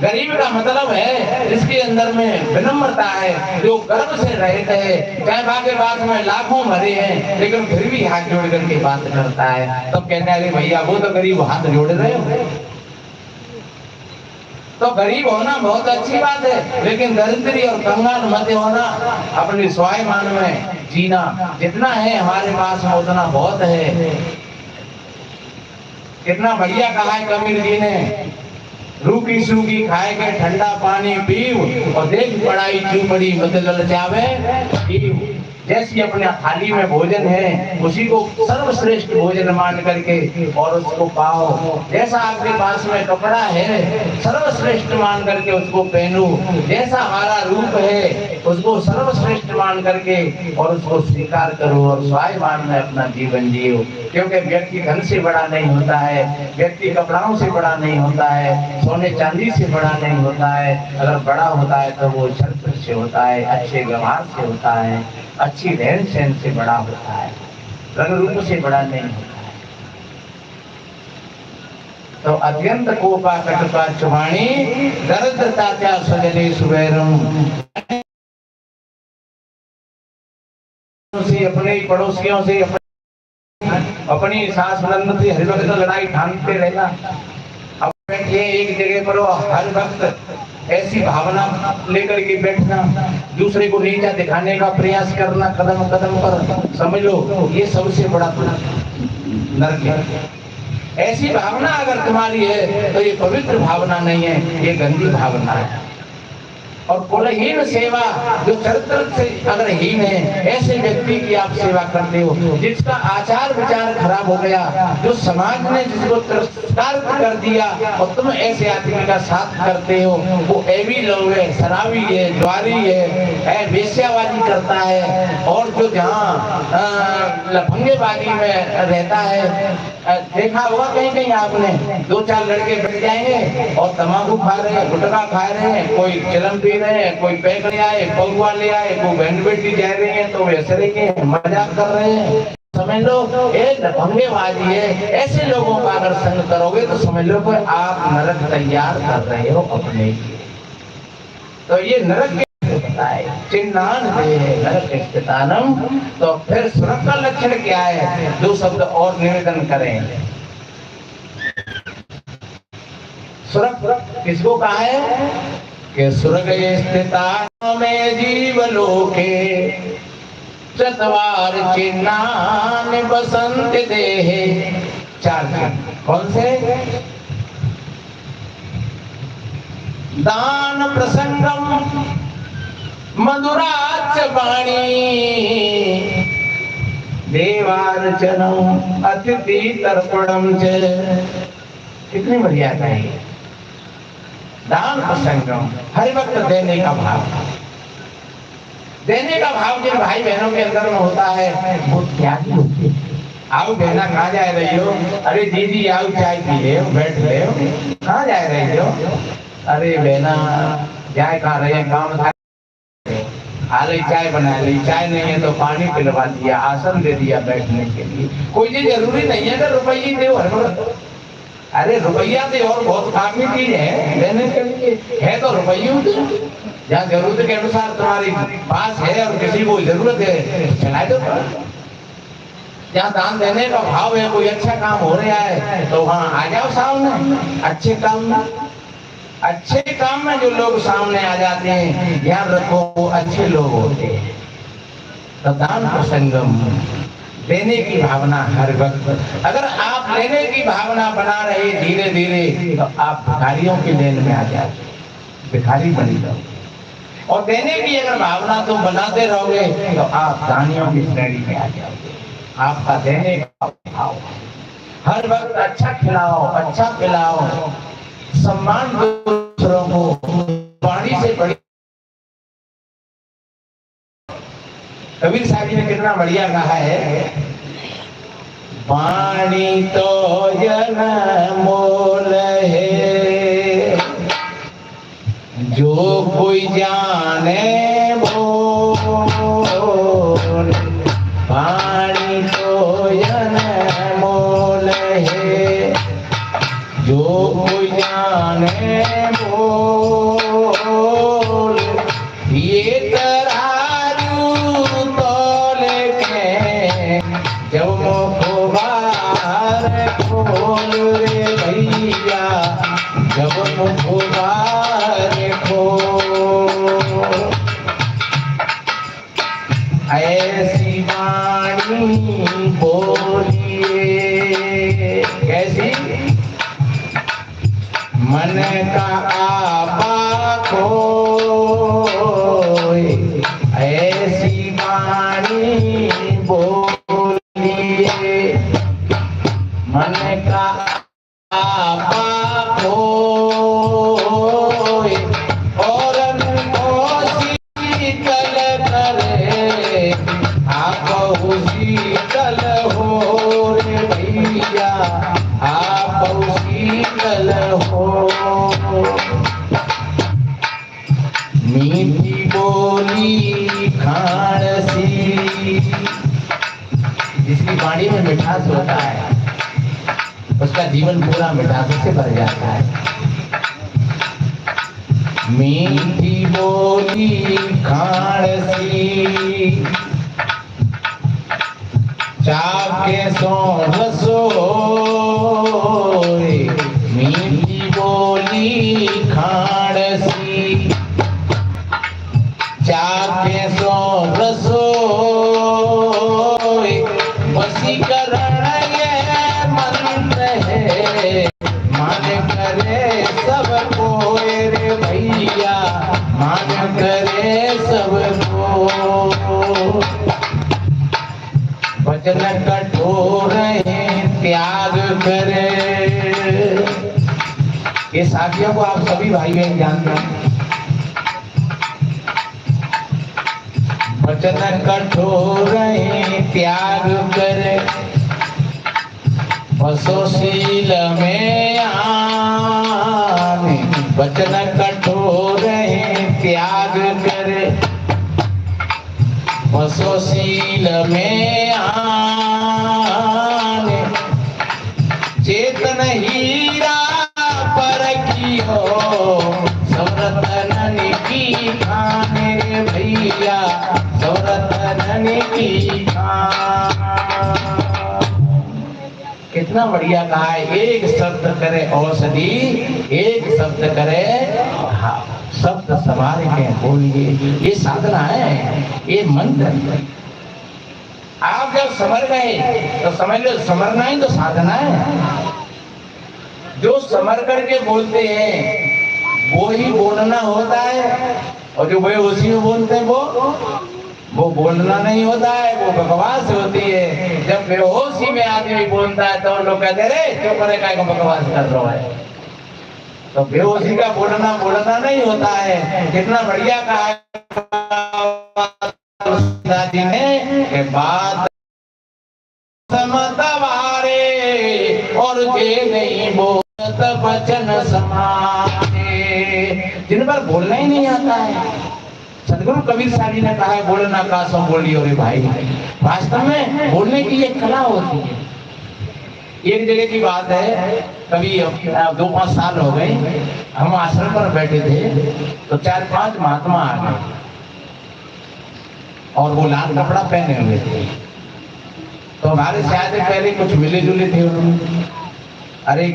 गरीब का मतलब है जिसके अंदर में विनम्रता है, जो गर्व से रहते हैं, चाहे बाकी बात में लाखों भरे हैं लेकिन फिर भी हाथ जोड़ करके बात करता है। तब कहते हैं अरे भैया वो तो गरीब हाथ जोड़ रहे हो। तो गरीब होना बहुत अच्छी बात है, लेकिन दरिद्री और कंगाल मत होना, अपने स्वाभिमान में जीना। जितना है हमारे पास में उतना बहुत है। कितना बढ़िया कहा है कबीर जी ने, रूखी सूखी खाए के ठंडा पानी पीव और देख पड़ाई चूपड़ी मत ललचावे। जैसी अपने थाली में भोजन है उसी को सर्वश्रेष्ठ भोजन मान करके और उसको पाओ। जैसा आपके पास में कपड़ा है सर्वश्रेष्ठ मान करके उसको पहनो। जैसा हमारा रूप है उसको सर्वश्रेष्ठ मान करके और उसको स्वीकार करो और स्वाभिमान में अपना जीवन जियो। क्योंकि व्यक्ति धन से बड़ा नहीं होता है, व्यक्ति कपड़ों से बड़ा नहीं होता है, सोने चांदी से बड़ा नहीं होता है। अगर बड़ा होता है तो वो चरित्र से होता है, अच्छे व्यवहार से होता है, अच्छी रहन सहन से बड़ा होता है, रंग रूप से बड़ा नहीं होता है। तो अत्यंत कोपा कटपा चुबाणी दरिद्रता क्या स्वजने सुबेरम, से अपने पड़ोसियों से अपनी सास नंद से हर वक्त लड़ाई ठानते रहना। अब बैठे एक जगह पर हर वक्त ऐसी भावना लेकर के बैठना, दूसरे को नीचा दिखाने का प्रयास करना कदम कदम पर, समझ लो ये सबसे बड़ा नरक है। ऐसी भावना अगर तुम्हारी है तो ये पवित्र भावना नहीं है, ये गंदी भावना है। और कुलहीन सेवा, जो चरित्र से अगर हीन है, ऐसे व्यक्ति की आप सेवा करते हो, जिसका आचार विचार खराब हो गया, जो समाज ने जिसको तिरस्कार कर दिया, और तुम ऐसे आदमी का साथ करते हो, वो एवी लोग है, शराबी है, ज्वारी है, वेश्याबाजी करता है, और जो जहाँ लफंगेबाजी में रहता है, देखा होगा कहीं कहीं आपने, 2-4 लड़के बैठ जाएंगे और तम्बाकू खा रहे हैं, गुटखा खा रहे हैं, कोई चिलम पी रहे हैं, कोई पैक ले आए, पगुआ ले आए, कोई बैंड बेटी जा रहे हैं, तो वैसे के मजाक कर रहे हैं। समझ लो एक लफंगेबाजी है। ऐसे लोगों का अगर संग करोगे तो समझ लो कि आप नरक तैयार कर रहे हो अपने लिए। तो ये नरक चिन्हान नरक स्थितानम। तो फिर स्वर्ग का लक्षण क्या है? 2 शब्द और निवेदन करें। स्वर्ग किसको कहा है कि स्वर्ग स्थितान में जीवलोके चतवार चिन्हान बसंत देहे। 4 चिन्ह कौन से? दान प्रसंगम मधुराच वाणी देवार्चनम अतिथि तर्पणम च। कितनी बढ़िया है। दान प्रसंगम, हर वक्त देने का भाव, देने का भाव जिन भाई बहनों के अंदर में होता है वो त्यागी होती है। आओ बहना कहाँ जा रही हो? अरे दीदी आओ चाय पी ले, बैठ ले। कहाँ जा रही हो? अरे बहना चाय खा रहे हैं, काम था, हाल चाय बना ली, चाय नहीं है तो पानी पिलवा दिया, आसन दे दिया बैठने के लिए। कोई ये जरूरी नहीं है कि रुपये दे हर वक्त। अरे रुपया दे और बहुत कामी चीज है देने के लिए, है तो रुपये दे। जहाँ जरूरत के अनुसार तुम्हारी पास है और किसी को जरूरत है चला दो। जहाँ दान देने का भाव है, कोई अच्छा काम हो रहा है तो वहाँ आ जाओ सामने। अच्छे काम में, अच्छे काम में जो लोग सामने आ जाते हैं, ध्यान रखो वो अच्छे लोग होते हैं। तो दान प्रसंगम, देने की भावना हर वक्त। अगर आप लेने की भावना बना रहे धीरे धीरे तो आप भिखारियों की लेन में आ जाओगे, भिखारी बन जाओगे। और देने की अगर भावना तुम बनाते रहोगे तो आप दानियों की श्रेणी में आ जाओगे। आपका देने का भाव, हर वक्त अच्छा खिलाओ, अच्छा पिलाओ, सम्मान दूसरों को, वाणी से बड़ी। कबीर साहब जी ने कितना बढ़िया कहा है, वाणी तो जन मोल है, जो कोई जाने बोल। वाणी तो जन मोल है, जो कोई जाने बोल। ये तराजू तोल के जब मुखबार खोल रे भैया, जब मुखबार खोल। ऐसी वाणी बोलिए, कैसी? मन का आपा खोए, ऐसी वाणी बोलिए। मन का आपा खोए, और शीतल करे, आप शीतल हो रे भैया, आप शीतल हो। मीठी बोली खाणसी, जिसकी वाणी में मिठास होता है उसका जीवन पूरा मिठास से भर जाता है। मीठी बोली खाणसी, चाके सो रसोई। मीठी बोली खाणसी, चाके सो रसोई। वशीकरण ये मंत्र है, मान करे सब कोई रे भैया, मान वचन कठोर त्याग करे। ये साखियों को आप सभी भाई बहन जानते हैं। वचन कठोर त्याग करे, वसोशील में आने। वचन कठोर त्याग करे, वसोशील में आने। चेतन हीरा परखियो, सवरतन की खाने भैया, सवरतन की खान। कितना बढ़िया कहा है। एक शब्द करे औषधि, एक शब्द करे शब्द सवार के बोलिए। ये साधना है, ये मंत्र। आप जब समर गए तो समझ लो समरना ही तो साधना है। जो समर करके बोलते हैं वो ही बोलना होता है, और जो वे उसी में बोलते हैं वो बोलना नहीं होता है, वो बकवास होती है। जब बेहोशी में आदमी बोलता है तो लोग कहते रे क्यों करे काय को बकवास कर रहा है। तो बेहोशी का बोलना नहीं होता है। कितना बढ़िया कहा दादी ने कि बात समतवारे और जे नहीं बोलत वचन समारे। जिन पर बोलना ही नहीं आता है। सदगुरु कबीर साहब जी ने कहा है बोलना का सो बोलियो रे भाई। वास्तव में बोलने की एक कला होती है। एक जगह की बात है, कभी 2-5 साल हो गए, हम आश्रम पर बैठे थे तो 4-5 महात्मा आ गए और वो लाल कपड़ा पहने हुए थे। तो हमारे शायद पहले कुछ मिले जुले थे उन्होंने। अरे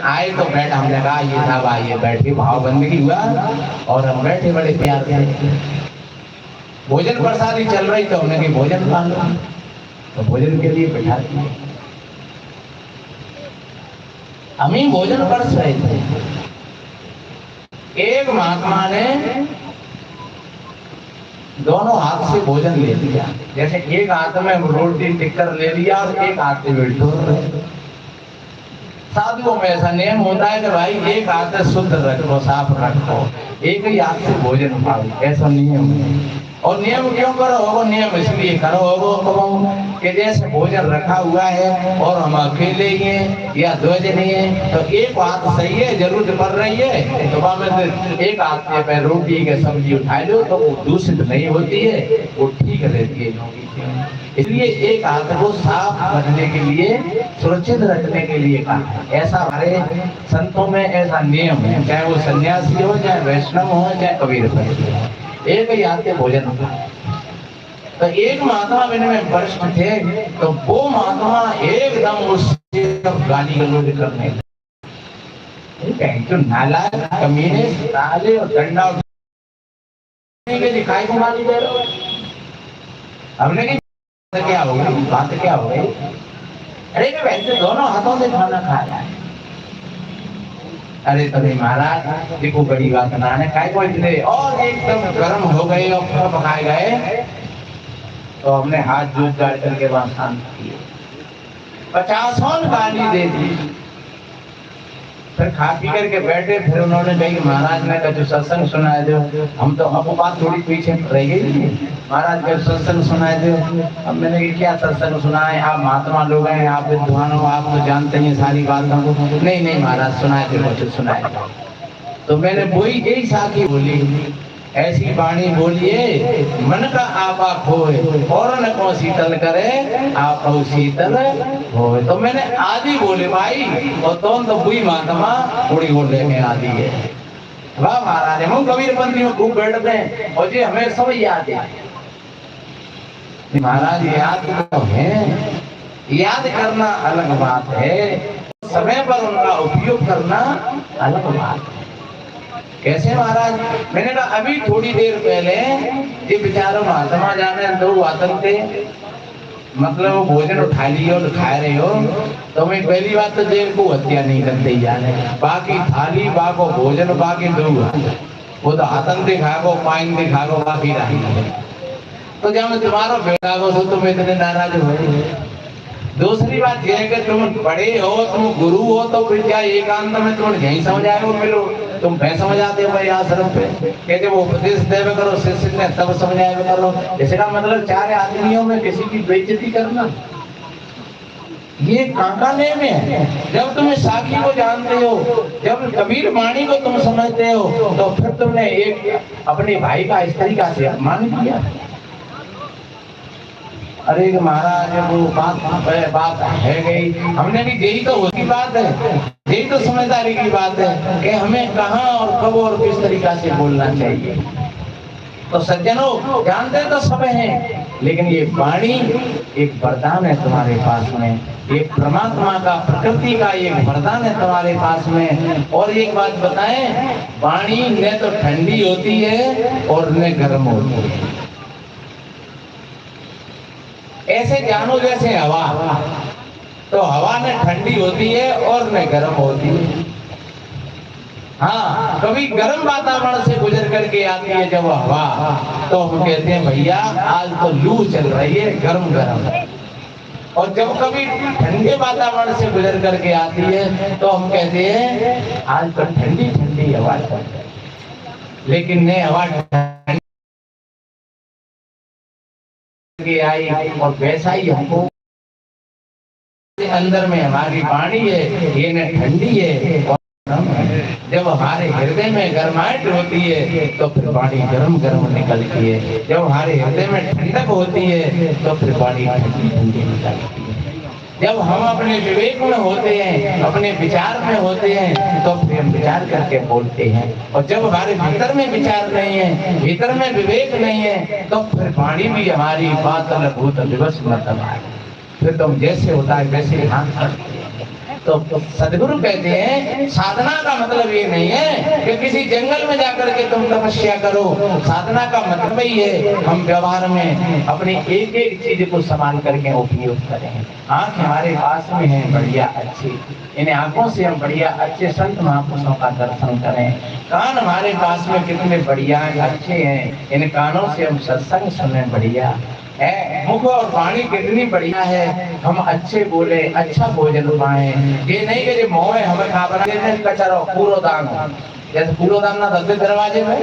आए तो बैठ, हमने कहा ये साहब आइए बैठे, भाव बंदगी हुआ और हम बैठे बड़े प्यार से। भोजन प्रसादी चल रही तो हमने कहा भोजन खा लो, तो भोजन के लिए बैठा दिए। हम ही भोजन परस रहे थे। एक महात्मा ने दोनों हाथ से भोजन ले लिया, जैसे एक हाथ में रोटी टिक्कर ले लिया और एक हाथ से बिल्कुल। साधुओं में ऐसा नियम होता है कि भाई एक हाथ से शुद्ध रखो, साफ रखो, एक ही हाथ से भोजन खाओ, ऐसा नियम है। और नियम क्यों करो हो? नियम इसलिए करो हो कि जैसे भोजन रखा हुआ है और हम अकेले ही हैं या 2 जने हैं, तो एक हाथ सही है, जरूरत पड़ रही है तो वहां एक हाथ से रोटी की सब्जी उठा लो तो वो दूषित नहीं होती है, वो ठीक रहती है। इसलिए एक हाथ को साफ रखने के लिए, सुरक्षित रखने के लिए कहा। ऐसा हमारे संतों में ऐसा नियम है, चाहे वो सन्यासी हो, चाहे वैष्णव हो, चाहे कबीर हो, एक ही हाथ से भोजन होता। तो एक महात्मा में वरिष्ठ थे, तो वो महात्मा एकदम उससे गाली गलौज करने लगे। जो नालायक कमीने साले और डंडा के दिखाई को गाली दे रहे हो। हमने की क्या हो गई, बात क्या हो गई? अरे वैसे दोनों हाथों से खाना खाया है। अरे तभी महाराज देखो बड़ी बात ना है, काय को इतने और एकदम गर्म हो गए और पकाए गए, तो हमने हाथ जोड़ गाड़ करके वहां शांत किए। 50 गाली दे दी। फिर खा पी करके बैठे, फिर उन्होंने कहा कि महाराज ने कहा जो सत्संग सुनाए दो। हम तो अब बात थोड़ी पीछे रह गई, महाराज का सत्संग सुनाए दो। अब मैंने कहा क्या सत्संग सुनाए, आप महात्मा लोग हैं, आप विद्वान हो, आप तो जानते हैं सारी बातों को। नहीं महाराज सुनाए दो, मुझे सुनाए दो। तो मैंने वही यही साखी बोली, ऐसी वाणी बोलिए मन का आपा खोए और न को शीतल करे आप शीतल होए। तो मैंने आदि बोले भाई, और तो बुई महात्मा थोड़ी बोल लेंगे आदि है। वाह महाराज, हम कबीर पंथी में खूब बैठते हैं और जी हमें सब याद है। महाराज याद तो है, याद करना अलग बात है, समय पर उनका उपयोग करना अलग बात है। कैसे महाराज? मैंने कहा अभी थोड़ी देर पहले ये बेचारा महात्मा जाने 2 आतंक थे, मतलब वो भोजन उठा लिए और खा रहे हो, तो मैं पहली बात तो देर को हत्या नहीं करते जाने, बाकी थाली बाको भोजन बाकी 2, वो तो आतंक दिखा को पाइन दिखा को बाकी रही। तो जब मैं तुम्हारा बेटा हो तो तुम इतने नाराज हो। दूसरी बात यह है कि तुम बड़े हो, तुम गुरु हो, तो फिर क्या एकांत में तुम यही समझाए हो मिलो, तुम मैं समझाते हो भाई आश्रम पे कि जब उपदेश देवे करो शिष्य ने तब समझाए करो। इसका मतलब चार आदमियों में किसी की बेइज्जती करना, ये कांका नेम है। जब तुम साखी को जानते हो, जब कबीर वाणी को तुम समझते हो, तो फिर तुमने एक अपने भाई का इस तरीका से अपमान किया। अरे महाराज वो बात है गई, हमने भी यही तो होती बात है, यही तो समझदारी की बात है कि हमें कहाँ और कब और किस तरीका से बोलना चाहिए। तो सज्जनों जानते तो सब हैं, लेकिन ये वाणी एक वरदान है तुम्हारे पास में, एक परमात्मा का प्रकृति का एक वरदान है तुम्हारे पास में। और एक बात बताएं, वाणी न तो ठंडी होती है और न गर्म होती है। ऐसे जानो जैसे हवा, तो हवा न ठंडी होती है और न गर्म होती है। हाँ, कभी गर्म वातावरण से गुजर करके आती है जब हवा, तो हम कहते हैं भैया आज तो लू चल रही है, गर्म गर्म। और जब कभी ठंडे वातावरण से गुजर करके आती है तो हम कहते हैं आज तो ठंडी ठंडी हवा चल रही है। लेकिन ने हवा आई और वैसा ही हमको अंदर में हमारी वाणी है, ये न ठंडी है और जब हमारे हृदय में गर्माहट होती है तो फिर वाणी गर्म गर्म निकलती है। जब हमारे हृदय में ठंडक होती है तो फिर वाणी ठंडी ठंडी निकलती है। जब हम अपने विवेक में होते हैं, अपने विचार में होते हैं, तो फिर हम विचार करके बोलते हैं। और जब हमारे भीतर में विचार नहीं है, भीतर में विवेक नहीं है, तो फिर वाणी भी हमारी बात भूत दिवस मतलब है, फिर तुम जैसे होता है वैसे हाँ। तो सदगुरु कहते हैं साधना का मतलब ये नहीं है कि किसी जंगल में जाकर के तुम तपस्या करो। साधना का मतलब ही है हम व्यवहार में अपनी एक एक चीज को संभाल करके उपयोग करें। आंख हमारे पास में है बढ़िया अच्छी, इन आंखों से हम बढ़िया अच्छे संत महापुरुषों का दर्शन करें। कान हमारे पास में कितने बढ़िया अच्छे हैं, इन कानों से हम सत्संग सुने बढ़िया है। मुख और वाणी कितनी बढ़िया है, हम अच्छे बोले, अच्छा भोजन पाए। ये नहीं कि जो मोह है हमें खा बना देते कचरा कूड़ोदान, जैसे कूड़ोदान ना दस दरवाजे में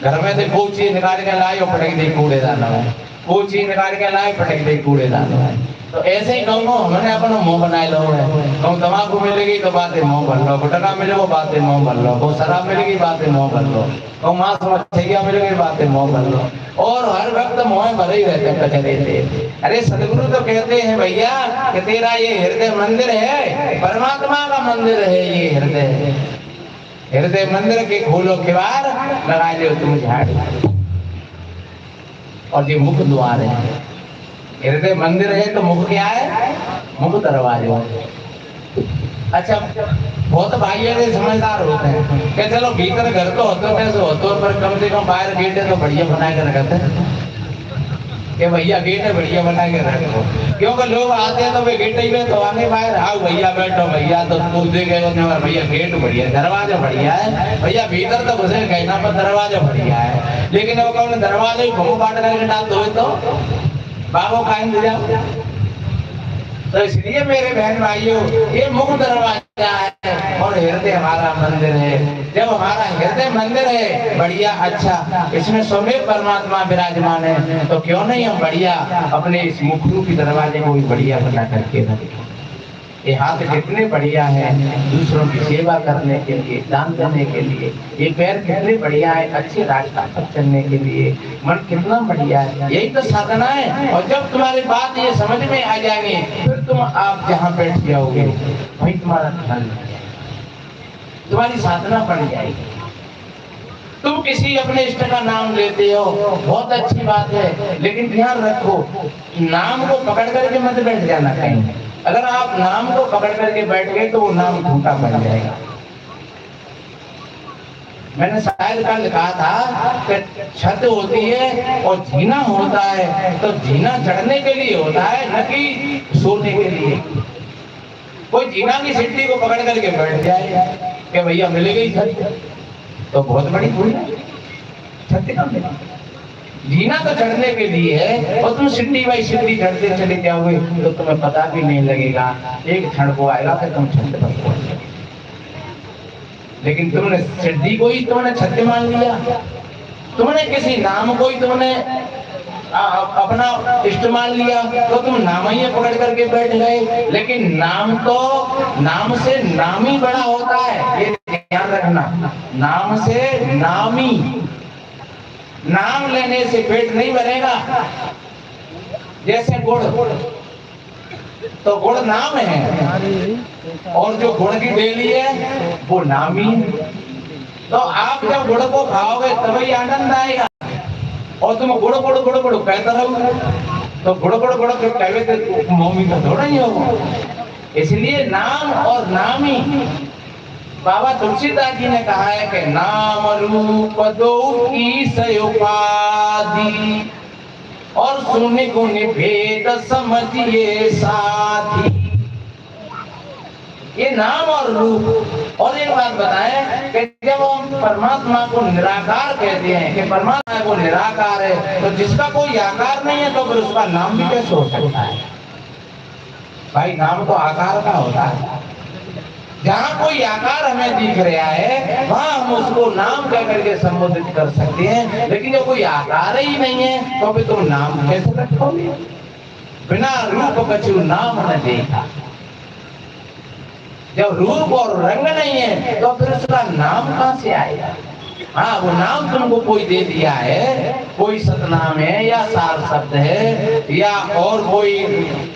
घर में से कोई चीज निकाल के लाए और पटक दे कूड़ेदान में, कोई चीज निकाल के लाए पटक दे कूड़ेदान में। तो ऐसे ही कहूँ हमने अपना मुंह बनाए लो है। कहूँ तम्बाकू मिलेगी तो बातें मुंह भर लो, गुटखा मिलेगा बातें मुंह भर लो, कहूँ शराब मिलेगी बातें मुंह भर लो, कहूँ मांस मछलियाँ मिलेगी बातें मुंह भर लो। और हर वक्त मुँह भरे ही रहते हैं कचरे से। अरे सदगुरु तो कहते हैं भैया कि तेरा ये हृदय मंदिर है, परमात्मा का मंदिर है ये हृदय। हृदय मंदिर के खोलो किवाड़, लगा लो तुम झाड़। और ये मुख द्वार है, हृदय मंदिर है तो मुख क्या है? मुख दरवाजा। अच्छा, बहुत भाई ऐसे समझदार होते हैं कि चलो भीतर घर तो होते कैसे होते, पर कम से कम बाहर गेट है तो बढ़िया बना के रखते हैं कि भैया गेट है बढ़िया बना के रखो। क्योंकि लोग आते हैं तो वे गेट ही में तो आगे बाहर आओ भैया बैठो भैया, तो तुम दे गए भैया गेट बढ़िया, दरवाजा बढ़िया है भैया, भीतर तो घुसे कहना पर दरवाजा बढ़िया है। लेकिन वो कौन दरवाजा ही घूम काट करके डाल दो तो बाबू का इंतजाम। तो इसलिए मेरे बहन भाइयों ये मुख दरवाजा है और हृदय हमारा मंदिर है। जब हमारा हृदय मंदिर है बढ़िया अच्छा, इसमें स्वयं परमात्मा विराजमान है, तो क्यों नहीं हम बढ़िया अपने इस मुख रूपी दरवाजे को भी बढ़िया बना करके रखें। ये हाथ कितने बढ़िया है दूसरों की सेवा करने के लिए, दान देने के लिए। ये पैर कितने बढ़िया है अच्छे रास्ता पर चलने के लिए। मन कितना बढ़िया है, यही तो साधना है। और जब तुम्हारी बात ये समझ में आ जाएगी फिर तुम आप जहाँ बैठ जाओगे वही तुम्हारा ध्यान, तुम्हारी साधना बढ़ जाएगी। तुम किसी अपने इष्ट का नाम लेते हो, बहुत अच्छी बात है, लेकिन ध्यान रखो नाम को पकड़ करके मत बैठ जाना कहीं। अगर आप नाम को पकड़ करके बैठ गए तो वो नाम झूठा बन जाएगा। मैंने शायद कल कहा था कि छत होती है और जीना होता है, तो जीना चढ़ने के लिए होता है न कि सोने के लिए। कोई जीना की सीढ़ी को पकड़ करके बैठ जाए कि भैया मिल गई छत, तो बहुत बड़ी भूल है। छत कब मिली? जीना तो चढ़ने के लिए है, और तुम सीढ़ी बाई सीढ़ी चढ़ते चले जाओगे तो तुम्हें पता भी नहीं लगेगा। एक क्षण को आएगा कि तुम छत पर पहुंच गए। लेकिन तुमने सीढ़ी को ही तुमने छत मान लिया, तुमने किसी नाम को ही तुमने अपना इष्ट मान लिया, तो तुम नाम ही पकड़ करके बैठ गए। लेकिन नाम तो, नाम से नामी बड़ा होता है, ये ध्यान रखना। नाम से नामी, नाम लेने से पेट नहीं भरेगा। जैसे गुड़, तो गुड़ नाम है, और जो गुड़ की डेली है वो नामी। तो आप जब गुड़ को खाओगे तभी आनंद आएगा, और तुम गुड़ गुड़ गुड़ गुड़ कहते रहोगे तो गुड़ गुड़ गुड़ कहते तो मम्मी का थोड़ा ही होगा। इसलिए नाम और नामी, बाबा तुलसीदास जी ने कहा है कि नाम रूप दो की सयोपाधि, और सुने गुण भेद समझिए साथी। ये नाम और रूप। और एक बात बताएं कि जब हम परमात्मा को निराकार कहते हैं कि परमात्मा को निराकार है, तो जिसका कोई आकार नहीं है तो फिर उसका नाम भी कैसे हो सकता है? भाई नाम तो आकार का होता है। जहाँ कोई आकार हमें दिख रहा है वहाँ हम उसको नाम कह करके संबोधित कर सकते हैं, लेकिन जब कोई आकार ही नहीं है तो फिर तुम नाम कैसे रखोगे? बिना रूप कछु नाम न देखा। जब रूप और रंग नहीं है तो फिर उसका नाम कहाँ से आएगा? हाँ, वो नाम तुमको कोई दे दिया है, कोई सतनाम है या सार शब्द है या और कोई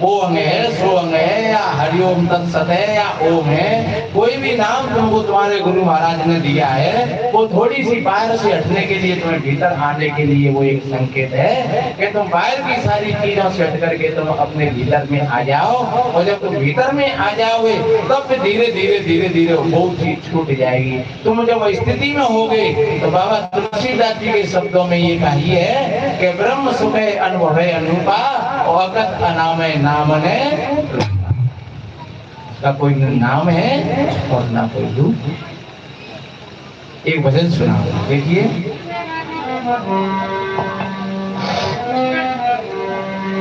ओम है, सोंग है या हरिओम तत्सत है या ओम है, कोई भी नाम तुमको तुम्हारे गुरु महाराज ने दिया है, वो थोड़ी सी बाहर से हटने के लिए, तुम्हें भीतर आने के लिए वो एक संकेत है कि तुम बाहर की सारी चीजों से हट करके तुम अपने भीतर में आ जाओ। और जब तुम भीतर में आ जाओगे तब धीरे धीरे धीरे धीरे वो चीज छूट जाएगी। तुम जब स्थिति में होगे तो बाबा तुलसीदास जी के शब्दों में ये कही है कि ब्रह्म सुख अनुभव अनुपा, अगत अनामय नाम ने, का कोई नाम है और ना कोई रूप। एक भजन सुना देखिए।